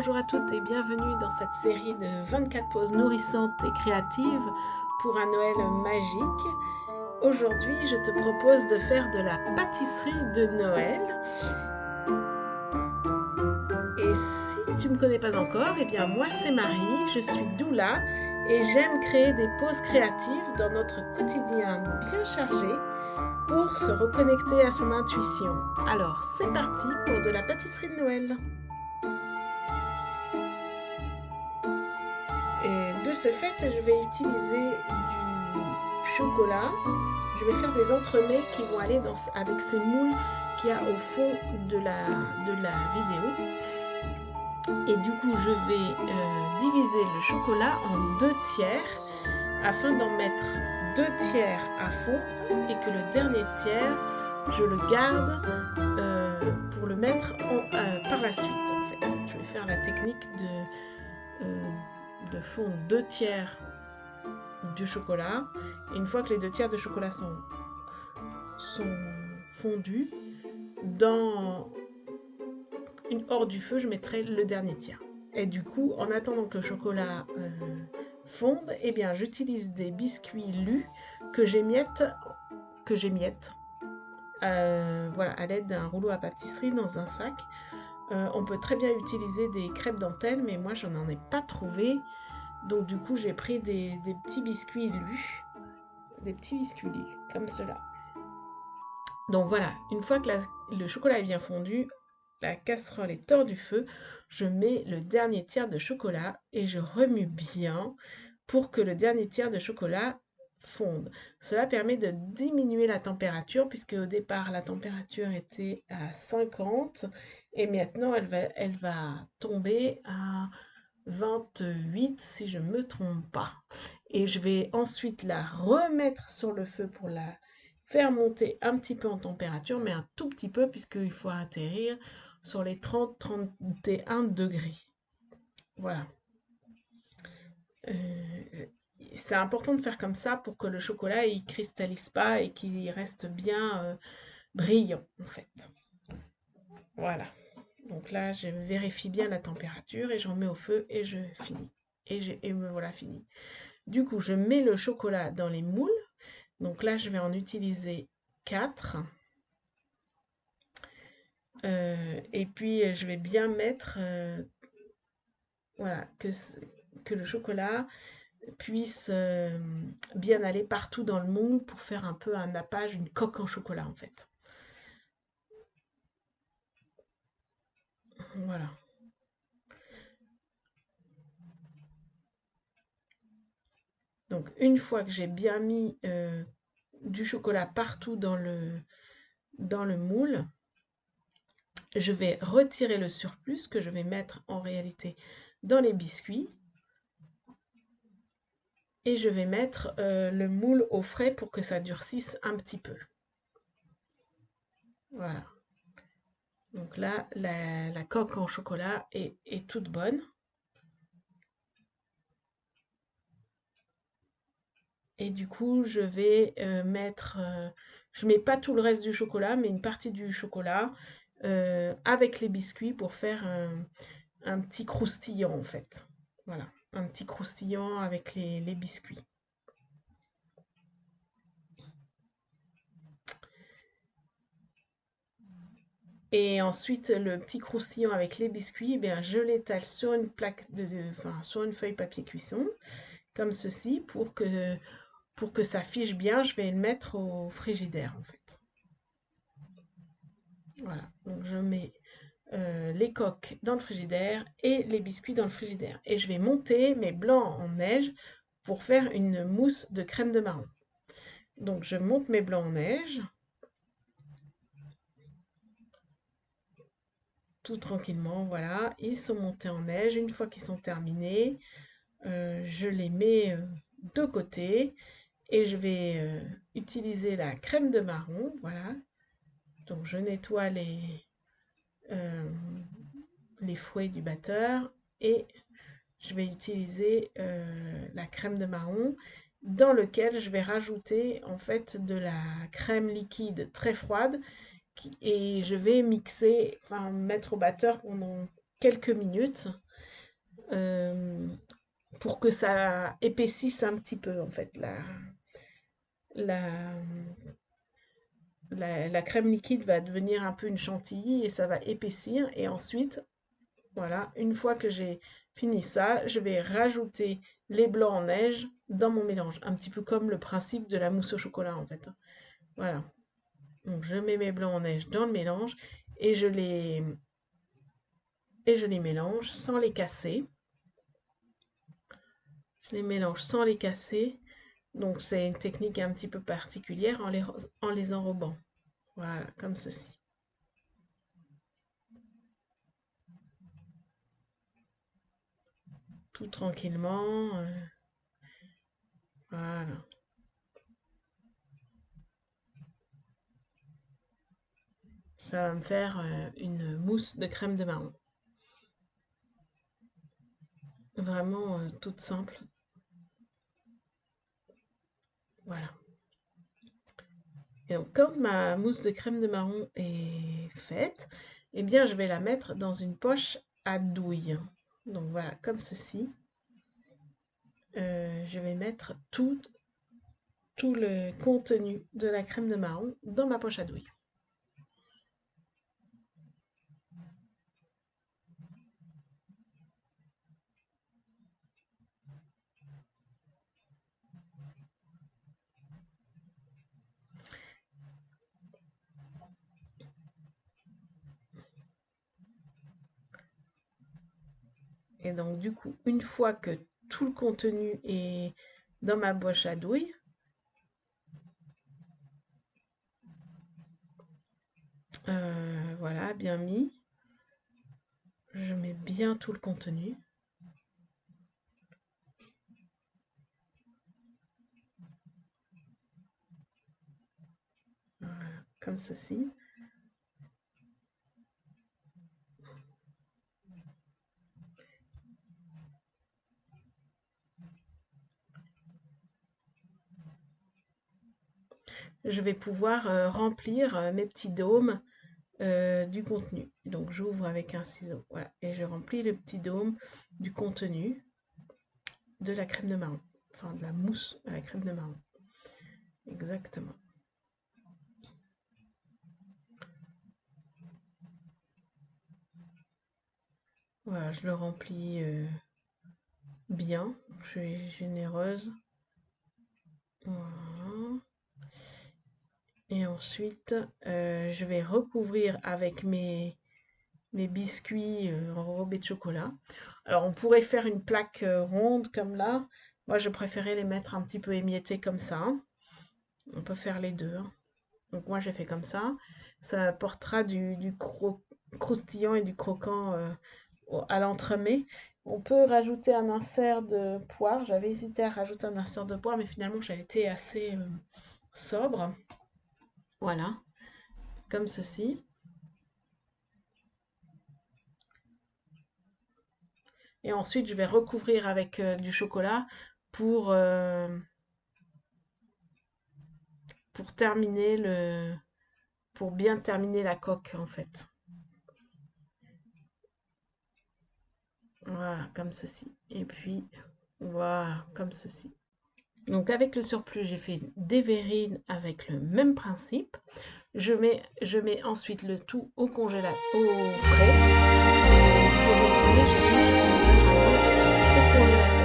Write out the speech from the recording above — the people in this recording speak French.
bonjour à toutes et bienvenue dans cette série de 24 pauses nourrissantes et créatives pour un Noël magique. Aujourd'hui, je te propose de faire de la pâtisserie de Noël. Et si tu ne me connais pas encore, eh bien moi c'est Marie, je suis doula et j'aime créer des pauses créatives dans notre quotidien bien chargé pour se reconnecter à son intuition. Alors c'est parti pour de la pâtisserie de Noël. Et de ce fait, je vais utiliser du chocolat. Je vais faire des entremets qui vont aller avec ces moules qu'il y a au fond de la vidéo. Et du coup, je vais diviser le chocolat en 2 tiers afin d'en mettre 2 tiers à fondre et que le dernier tiers, je le garde pour le mettre par la suite. En fait, je vais faire la technique de fondre 2 tiers du chocolat. Et une fois que les 2 tiers de chocolat sont fondus, hors du feu, je mettrai le dernier tiers. Et du coup, en attendant que le chocolat fonde, eh bien, j'utilise des biscuits lus que j'émiette voilà, à l'aide d'un rouleau à pâtisserie dans un sac. On peut très bien utiliser des crêpes dentelles, mais moi, je n'en ai pas trouvé. Donc du coup, j'ai pris des petits biscuits lus, comme cela. Donc voilà, une fois que le chocolat est bien fondu, la casserole est hors du feu, je mets le dernier tiers de chocolat et je remue bien pour que le dernier tiers de chocolat fonde. Cela permet de diminuer la température puisque au départ la température était à 50 et maintenant elle va tomber à 28 si je ne me trompe pas. Et je vais ensuite la remettre sur le feu pour la faire monter un petit peu en température, mais un tout petit peu puisqu'il faut atterrir sur les 30-31 degrés. Voilà. C'est important de faire comme ça pour que le chocolat il cristallise pas et qu'il reste bien brillant en fait. Voilà. Donc là, je vérifie bien la température et j'en mets au feu et je finis. Et me voilà fini. Du coup, je mets le chocolat dans les moules. Donc là, je vais en utiliser 4. Et puis, je vais bien mettre, voilà, que le chocolat puisse bien aller partout dans le moule pour faire un peu un nappage, une coque en chocolat en fait. Voilà. Donc une fois que j'ai bien mis du chocolat partout dans le moule, je vais retirer le surplus que je vais mettre en réalité dans les biscuits et je vais mettre le moule au frais pour que ça durcisse un petit peu. Voilà. Donc là, la coque en chocolat est toute bonne. Et du coup, je vais je mets pas tout le reste du chocolat, mais une partie du chocolat avec les biscuits pour faire un petit croustillant en fait. Voilà, un petit croustillant avec les biscuits. Et ensuite, le petit croustillant avec les biscuits, eh bien, je l'étale sur une plaque enfin, sur une feuille papier cuisson, comme ceci, pour que ça fiche bien. Je vais le mettre au frigidaire, en fait. Voilà, donc je mets les coques dans le frigidaire et les biscuits dans le frigidaire. Et je vais monter mes blancs en neige pour faire une mousse de crème de marron. Donc je monte mes blancs en neige, tout tranquillement, voilà. Ils sont montés en neige. Une fois qu'ils sont terminés, je les mets de côté et je vais utiliser la crème de marron, voilà. Donc je nettoie euh, les fouets du batteur et je vais utiliser la crème de marron dans lequel je vais rajouter en fait de la crème liquide très froide et je vais mixer, enfin mettre au batteur pendant quelques minutes pour que ça épaississe un petit peu, en fait, la, la crème liquide va devenir un peu une chantilly et ça va épaissir. Et ensuite, voilà, une fois que j'ai fini ça, je vais rajouter les blancs en neige dans mon mélange. Un petit peu comme le principe de la mousse au chocolat, en fait. Voilà. Donc, je mets mes blancs en neige dans le mélange et je les mélange sans les casser. Je les mélange sans les casser. Donc, c'est une technique un petit peu particulière en les enrobant. Voilà, comme ceci. Tout tranquillement. Voilà. Ça va me faire une mousse de crème de marron. Vraiment toute simple. Voilà. Et donc, quand ma mousse de crème de marron est faite, eh bien, je vais la mettre dans une poche à douille. Donc voilà, comme ceci. Je vais mettre tout le contenu de la crème de marron dans ma poche à douille. Et donc, du coup, une fois que tout le contenu est dans ma poche à douille, voilà, bien mis, je mets bien tout le contenu. Voilà, comme ceci. Je vais pouvoir remplir mes petits dômes du contenu. Donc j'ouvre avec un ciseau, voilà, et je remplis le petit dôme du contenu de la crème de marron, enfin de la mousse à la crème de marron. Exactement. Voilà, je le remplis bien, je suis généreuse. Voilà. Et ensuite, je vais recouvrir avec mes biscuits enrobés de chocolat. Alors, on pourrait faire une plaque ronde comme là. Moi, je préférais les mettre un petit peu émiettés comme ça. On peut faire les deux, hein. Donc, moi, j'ai fait comme ça. Ça apportera du croustillant et du croquant à l'entremets. On peut rajouter un insert de poire. J'avais hésité à rajouter un insert de poire, mais finalement, j'avais été assez sobre. Voilà, comme ceci. Et ensuite, je vais recouvrir avec du chocolat pour, euh, pour terminer pour bien terminer la coque, en fait. Voilà, comme ceci. Et puis, voilà, comme ceci. Donc, avec le surplus, j'ai fait des verrines avec le même principe. Je mets ensuite le tout au congélateur, au frais. Et pour décoller, je mets au congélateur.